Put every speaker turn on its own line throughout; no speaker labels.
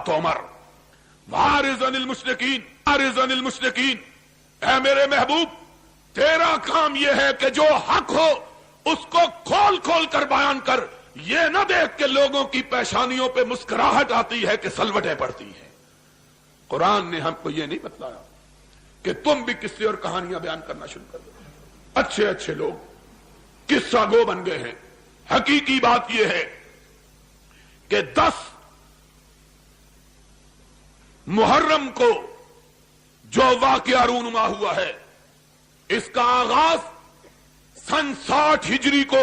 بات عمر وارض عن المشرکین وارض عن المشرکین، اے میرے محبوب تیرا کام یہ ہے کہ جو حق ہو اس کو کھول کھول کر بیان کر، یہ نہ دیکھ کہ لوگوں کی پیشانیوں پہ مسکراہٹ آتی ہے کہ سلوٹیں پڑتی ہیں۔ قرآن نے ہم کو یہ نہیں بتلایا کہ تم بھی قصے اور کہانیاں بیان کرنا شروع کر دو۔ اچھے اچھے لوگ قصہ گو بن گئے ہیں۔ حقیقی بات یہ ہے کہ 10 محرم کو جو واقعہ رونما ہوا ہے، اس کا آغاز سن 60 ہجری کو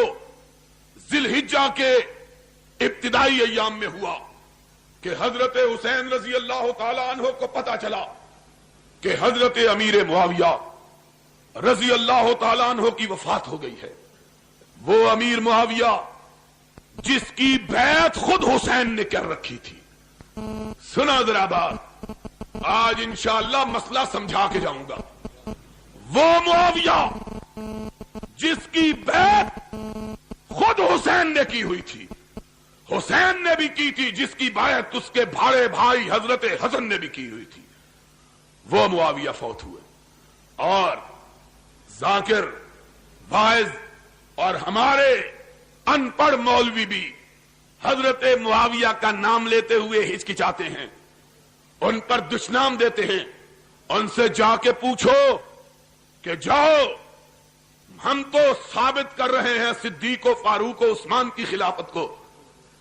ذی الحجہ کے ابتدائی ایام میں ہوا کہ حضرت حسین رضی اللہ تعالی عنہ کو پتا چلا کہ حضرت امیر معاویہ رضی اللہ تعالی عنہ کی وفات ہو گئی ہے۔ وہ امیر معاویہ جس کی بیعت خود حسین نے کر رکھی تھی۔ سنا ذرا بات، آج انشاءاللہ مسئلہ سمجھا کے جاؤں گا۔ وہ معاویہ جس کی بیعت خود حسین نے کی ہوئی تھی، حسین نے بھی کی تھی، جس کی بیعت اس کے بھاڑے بھائی حضرت حسن نے بھی کی ہوئی تھی، وہ معاویہ فوت ہوئے۔ اور ذاکر، واعظ اور ہمارے ان پڑھ مولوی بھی حضرت معاویہ کا نام لیتے ہوئے ہچکچاتے ہیں، ان پر دشنام دیتے ہیں۔ ان سے جا کے پوچھو کہ جاؤ، ہم تو ثابت کر رہے ہیں صدیق و فاروق و عثمان کی خلافت کو،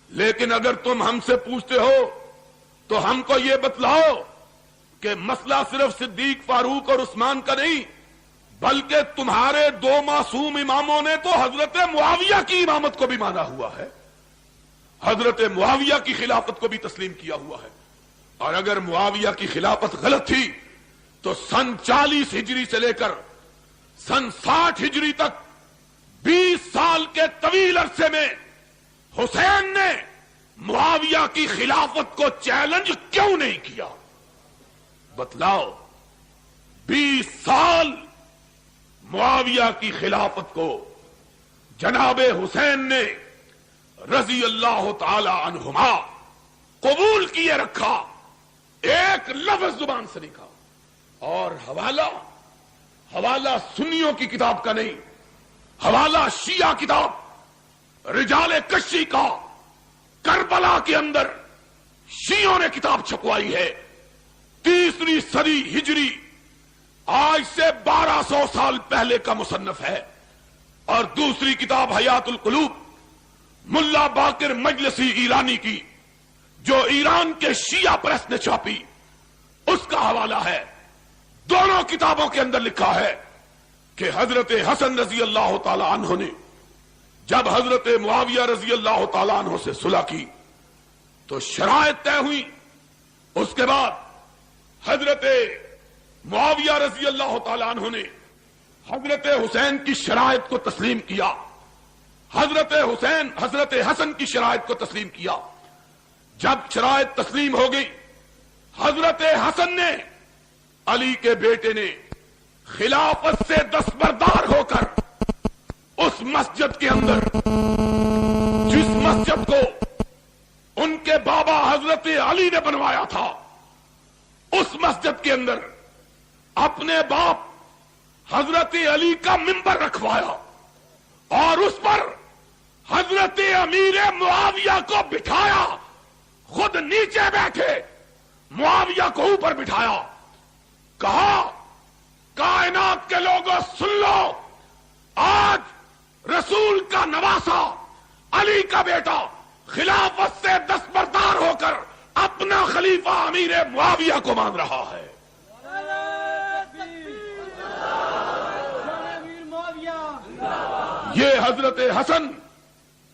لیکن اگر تم ہم سے پوچھتے ہو تو ہم کو یہ بتلاؤ کہ مسئلہ صرف صدیق، فاروق اور عثمان کا نہیں، بلکہ تمہارے 2 معصوم اماموں نے تو حضرت معاویہ کی امامت کو بھی مانا ہوا ہے، حضرت معاویہ کی خلافت کو بھی تسلیم کیا ہوا ہے۔ اور اگر معاویہ کی خلافت غلط تھی تو سن 40 ہجری سے لے کر سن 60 ہجری تک 20 سال کے طویل عرصے میں حسین نے معاویہ کی خلافت کو چیلنج کیوں نہیں کیا؟ بتلاؤ، 20 سال معاویہ کی خلافت کو جناب حسین نے رضی اللہ تعالی عنہما قبول کیے رکھا، ایک لفظ زبان سے نہیں کہا۔ اور حوالہ سنیوں کی کتاب کا نہیں، حوالہ شیعہ کتاب رجال کشی کا، کربلا کے اندر شیعوں نے کتاب چھپوائی ہے، 3 صدی ہجری، آج سے 1200 سال پہلے کا مصنف ہے۔ اور دوسری کتاب حیات القلوب ملا باقر مجلسی ایرانی کی، جو ایران کے شیعہ پریس نے چھاپی، اس کا حوالہ ہے۔ دونوں کتابوں کے اندر لکھا ہے کہ حضرت حسن رضی اللہ تعالی عنہ نے جب حضرت معاویہ رضی اللہ تعالی عنہ سے صلح کی تو شرائط طے ہوئی، اس کے بعد حضرت معاویہ رضی اللہ تعالی عنہ نے حضرت حسین کی شرائط کو تسلیم کیا، حضرت حسن کی شرائط کو تسلیم کیا۔ جب شرائط تسلیم ہو گئی، حضرت حسن نے، علی کے بیٹے نے، خلافت سے دستبردار ہو کر اس مسجد کے اندر، جس مسجد کو ان کے بابا حضرت علی نے بنوایا تھا، اس مسجد کے اندر اپنے باپ حضرت علی کا منبر رکھوایا اور اس پر حضرت امیر معاویہ کو بٹھایا، خود نیچے بیٹھے، معاویہ کو اوپر بٹھایا، کہا کائنات کے لوگوں سن لو، آج رسول کا نواسا، علی کا بیٹا خلافت سے دستبردار ہو کر اپنا خلیفہ امیر معاویہ کو مان رہا ہے۔ یہ حضرت حسن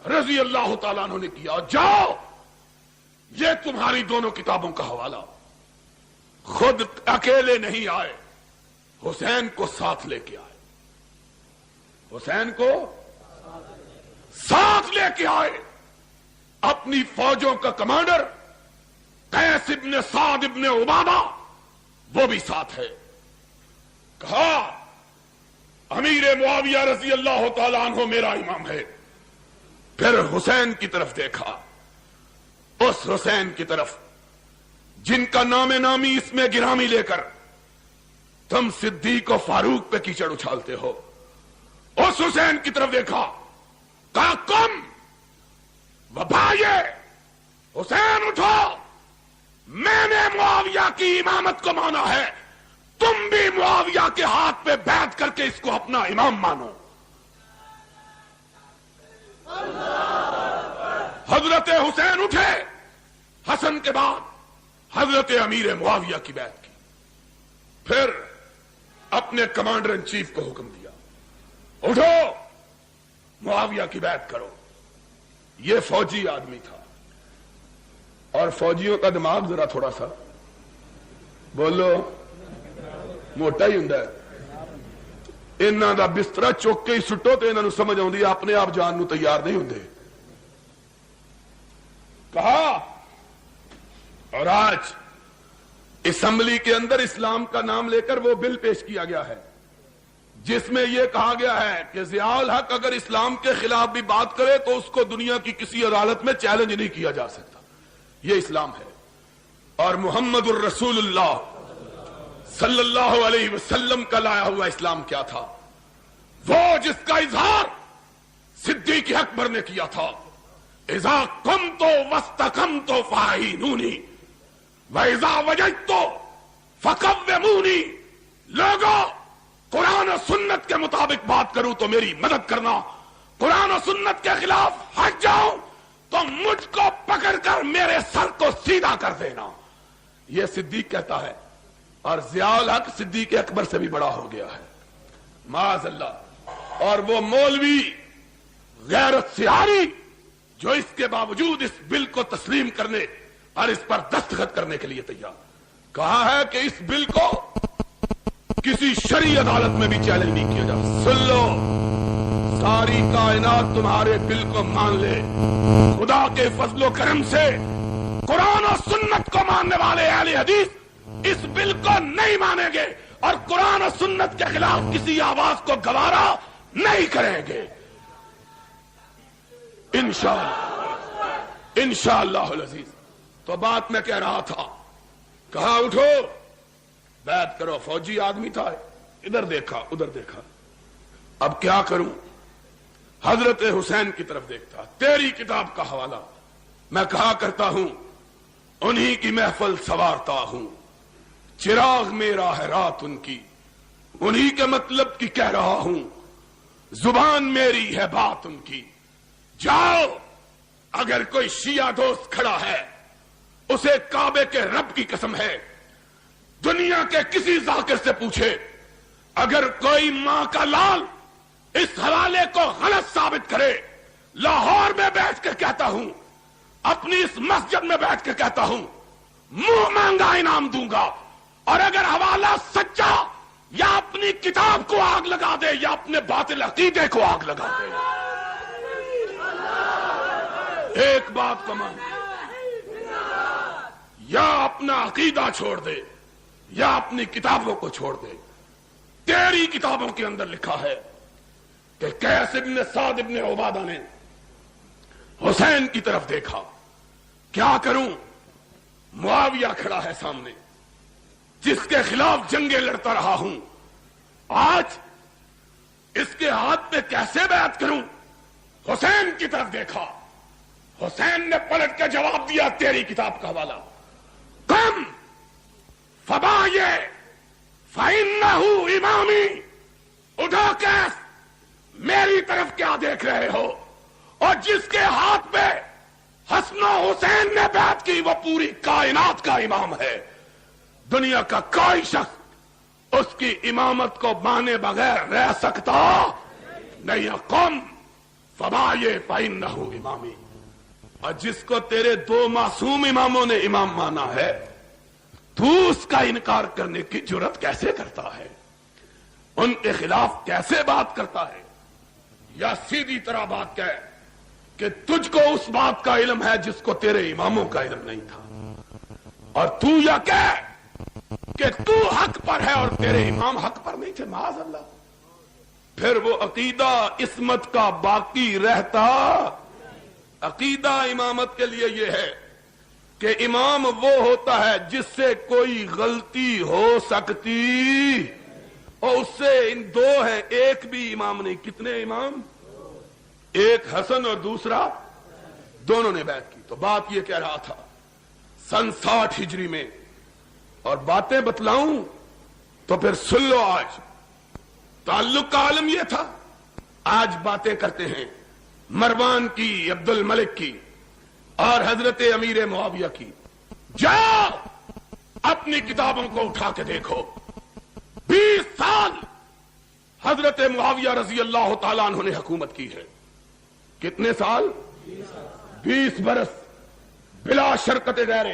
رضی اللہ تعالیٰ عنہ نے کیا۔ جاؤ، یہ تمہاری دونوں کتابوں کا حوالہ۔ خود اکیلے نہیں آئے، حسین کو ساتھ لے کے آئے، حسین کو ساتھ لے کے آئے۔ اپنی فوجوں کا کمانڈر قیس ابن سعد ابن عبادہ وہ بھی ساتھ ہے۔ کہا امیر معاویہ رضی اللہ تعالی عنہ میرا امام ہے۔ پھر حسین کی طرف دیکھا، اس حسین کی طرف جن کا نام نامی اس میں گرامی لے کر تم صدیق و فاروق پہ کیچڑ اچھالتے ہو. اس حسین کی طرف دیکھا، کہا کم وبائے حسین اٹھو، میں نے معاویہ کی امامت کو مانا ہے، تم بھی معاویہ کے ہاتھ پہ بیعت کر کے اس کو اپنا امام مانو. حضرت حسین اٹھے، حسن کے بعد حضرت امیر معاویہ کی بیعت کی، پھر اپنے کمانڈر ان چیف کو حکم دیا، اٹھو معاویہ کی بیعت کرو. یہ فوجی آدمی تھا، اور فوجیوں کا دماغ ذرا تھوڑا سا بولو موٹا ہی ہوندا ہے. انہاں دا بستر چوک کے ہی سٹو تے انہاں نوں سمجھ آوندی ہے، اپنے آپ جان نوں تیار نہیں ہوندے. کہا، اور آج اسمبلی کے اندر اسلام کا نام لے کر وہ بل پیش کیا گیا ہے جس میں یہ کہا گیا ہے کہ ضیاء الحق اگر اسلام کے خلاف بھی بات کرے تو اس کو دنیا کی کسی عدالت میں چیلنج نہیں کیا جا سکتا. یہ اسلام ہے. اور محمد الرسول اللہ صلی اللہ علیہ وسلم کا لایا ہوا اسلام کیا تھا؟ وہ جس کا اظہار صدیق اکبر نے کیا تھا، اذا قمت واستقمت فاعینونی واذا وجدت فقومونی. لوگوں، قرآن و سنت کے مطابق بات کروں تو میری مدد کرنا، قرآن و سنت کے خلاف ہٹ جاؤں تو مجھ کو پکڑ کر میرے سر کو سیدھا کر دینا. یہ صدیق کہتا ہے، اور ضیاء الحق صدیق اکبر سے بھی بڑا ہو گیا ہے معاذ اللہ. اور وہ مولوی غیرت سے آری جو اس کے باوجود اس بل کو تسلیم کرنے اور اس پر دستخط کرنے کے لیے تیار. کہا ہے کہ اس بل کو کسی شرعی عدالت میں بھی چیلنج نہیں کیا جا. سن لو، ساری کائنات تمہارے بل کو مان لے، خدا کے فضل و کرم سے قرآن و سنت کو ماننے والے اہل حدیث اس بل کو نہیں مانیں گے اور قرآن و سنت کے خلاف کسی آواز کو گوارا نہیں کریں گے انشاءاللہ العزیز. تو بات میں کہہ رہا تھا، کہا اٹھو بیعت کرو. فوجی آدمی تھا، ادھر دیکھا ادھر دیکھا، اب کیا کروں؟ حضرت حسین کی طرف دیکھتا. تیری کتاب کا حوالہ میں کہا کرتا ہوں، انہی کی محفل سوارتا ہوں، چراغ میرا ہے رات ان کی، انہی کے مطلب کی کہہ رہا ہوں، زبان میری ہے بات ان کی. جاؤ، اگر کوئی شیعہ دوست کھڑا ہے اسے کعبے کے رب کی قسم ہے دنیا کے کسی ذاکر سے پوچھے، اگر کوئی ماں کا لال اس حوالے کو غلط ثابت کرے، لاہور میں بیٹھ کے کہتا ہوں، اپنی اس مسجد میں بیٹھ کے کہتا ہوں، منہ مانگا انعام دوں گا. اور اگر حوالہ سچا یا اپنی کتاب کو آگ لگا دے یا اپنے باطل عقیدے کو آگ لگا دے. ایک بات کو مان، یا اپنا عقیدہ چھوڑ دے یا اپنی کتابوں کو چھوڑ دے. تیری کتابوں کے اندر لکھا ہے کہ قیس ابن سعد ابن عبادہ نے حسین کی طرف دیکھا. کیا کروں؟ معاویہ کھڑا ہے سامنے جس کے خلاف جنگیں لڑتا رہا ہوں، آج اس کے ہاتھ پہ کیسے بیعت کروں؟ حسین کی طرف دیکھا، حسین نے پلٹ کے جواب دیا، تیری کتاب کا حوالہ، کم فبائے فإنہ امامی. اٹھو کیس، میری طرف کیا دیکھ رہے ہو؟ اور جس کے ہاتھ پہ حسن و حسین نے بیعت کی وہ پوری کائنات کا امام ہے. دنیا کا کوئی شخص اس کی امامت کو مانے بغیر رہ سکتا نہیں. قم فبائے فإنہ امامی. اور جس کو تیرے دو معصوم اماموں نے امام مانا ہے، تو اس کا انکار کرنے کی جرات کیسے کرتا ہے؟ ان کے خلاف کیسے بات کرتا ہے؟ یا سیدھی طرح بات کہے کہ تجھ کو اس بات کا علم ہے جس کو تیرے اماموں کا علم نہیں تھا، اور تو یا کہے کہ تو حق پر ہے اور تیرے امام حق پر نہیں تھے. معاذ اللہ. پھر وہ عقیدہ عصمت کا باقی رہتا. عقیدہ امامت کے لیے یہ ہے کہ امام وہ ہوتا ہے جس سے کوئی غلطی ہو سکتی، اور اس سے ان دو ہیں، ایک بھی امام نہیں۔ کتنے امام؟ ایک حسن اور دوسرا، دونوں نے بیعت کی۔ تو بات یہ کہہ رہا تھا سن 60 ہجری میں، اور باتیں بتلاؤں تو پھر سن لو۔ آج تعلق کا عالم یہ تھا، آج باتیں کرتے ہیں مروان کی، عبد الملک کی اور حضرت امیر معاویہ کی۔ جاؤ اپنی کتابوں کو اٹھا کے دیکھو، 20 سال حضرت معاویہ رضی اللہ تعالیٰ عنہ نے حکومت کی ہے۔ کتنے سال؟ 20 برس بلا شرکت غیر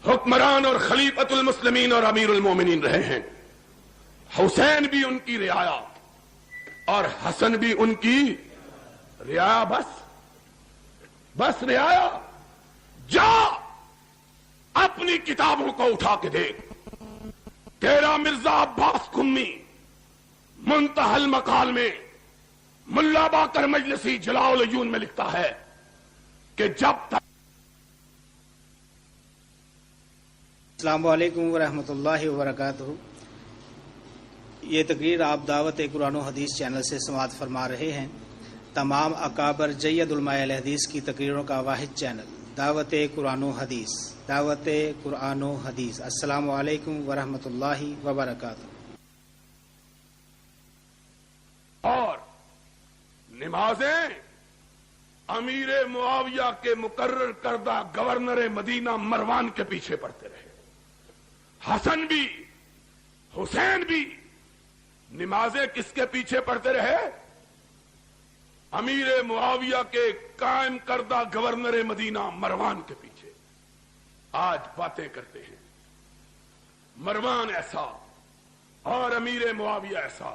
حکمران اور خلیفۃ المسلمین اور امیر المومنین رہے ہیں۔ حسین بھی ان کی رعایا اور حسن بھی ان کی رعایا، بس رعایا۔ جا اپنی کتابوں کو اٹھا کے دیکھ۔ تیرا مرزا عباس قمی منتہی المقال میں ملا باقر مجلسی جلاء العیون میں لکھتا ہے کہ جب تک
السلام علیکم ورحمۃ اللہ وبرکاتہ۔ یہ تقریر آپ دعوت قرآن و حدیث چینل سے سماعت فرما رہے ہیں۔ تمام اکابر جید علماء اہل حدیث کی تقریروں کا واحد چینل دعوت قرآن و حدیث، دعوت قرآن و حدیث۔ السلام علیکم ورحمۃ اللہ وبرکاتہ۔
اور نمازیں امیر معاویہ کے مقرر کردہ گورنر مدینہ مروان کے پیچھے پڑتے رہے۔ حسن بھی حسین بھی نمازیں کس کے پیچھے پڑتے رہے؟ امیر معاویہ کے قائم کردہ گورنر مدینہ مروان کے پیچھے۔ آج باتیں کرتے ہیں مروان ایسا اور امیر معاویہ ایسا۔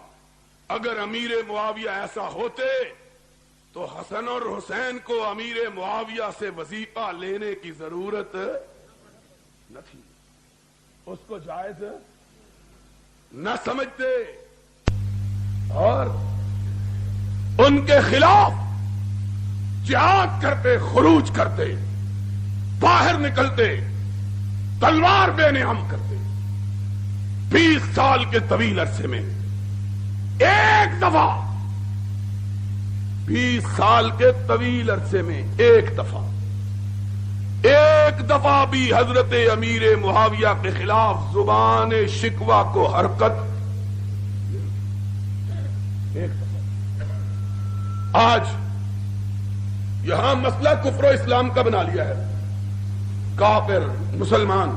اگر امیر معاویہ ایسا ہوتے تو حسن اور حسین کو امیر معاویہ سے وظیفہ لینے کی ضرورت نہ تھی، اس کو جائز نہ سمجھتے اور ان کے خلاف جہاد کرتے، خروج کرتے، باہر نکلتے، تلوار بے نعم کرتے۔ 20 سال کے طویل عرصے میں ایک دفعہ، 20 سال کے طویل عرصے میں ایک دفعہ بھی حضرت امیر معاویہ کے خلاف زبان شکوہ کو حرکت۔ ایک دفعہ۔ آج یہاں مسئلہ کفر و اسلام کا بنا لیا ہے۔ کافر مسلمان